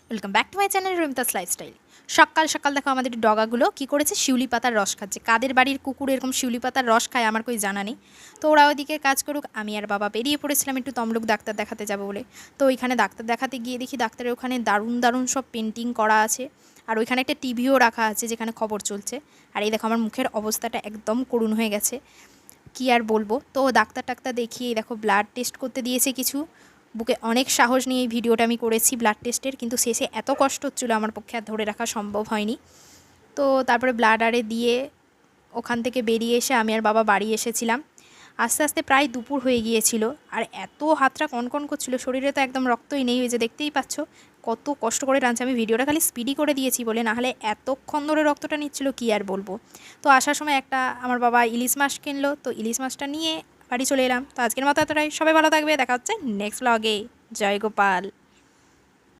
Welcome back to my channel Rimtas lifestyle. সকাল সকাল দেখো আমাদের ডগাগুলো কি করেছে, শিউলি পাতার রস খাচ্ছে। কাদের বাড়ির কুকুর এরকম শিউলি পাতার রস খায় আমার কই জানা নেই। তো ওরা ওইদিকে কাজ করুক, আমি আর বাবা বেরিয়ে পড়েছিলাম একটু তমলুক ডাক্তার দেখাতে যাবো বলে। তো ওইখানে ডাক্তার দেখাতে গিয়ে দেখি ডাক্তারের ওখানে দারুণ দারুণ সব পেন্টিং করা আছে, আর ওইখানে একটা টিভিও রাখা আছে যেখানে খবর চলছে। আর এই দেখো আমার মুখের অবস্থাটা একদম করুণ হয়ে গেছে, কি আর বলবো। তো ডাক্তার টাক্তার দেখিয়ে দেখো ব্লাড টেস্ট করতে দিয়েছে কিছু। বুকে অনেক সাহস নিয়ে এই ভিডিওটা আমি করেছি ব্লাড টেস্টের, কিন্তু শেষে এত কষ্ট হচ্ছিলো আমার পক্ষে আর ধরে রাখা সম্ভব হয়নি। তো তারপরে ব্লাড আরে দিয়ে ওখান থেকে বেরিয়ে এসে আমি আর বাবা বাড়ি এসেছিলাম। আস্তে আস্তে প্রায় দুপুর হয়ে গিয়েছিল, আর এত হাতটা কনকন করছিল, শরীরে তো একদম রক্তই নেই, ওই যে দেখতেই পাচ্ছ কত কষ্ট করে টানছে। আমি ভিডিওটা খালি স্পিডি করে দিয়েছি বলে, নাহলে এতক্ষণ ধরে রক্তটা নিচ্ছিল কি আর বলবো। তো আসার সময় একটা আমার বাবা ইলিশ মাছ কিনলো, তো ইলিশ মাছটা নিয়ে বাড়ি চলে এলাম। তো আজকের মতো এতটাই, সবাই ভালো থাকবে, দেখা হচ্ছে নেক্সট ব্লগে। জয় গোপাল।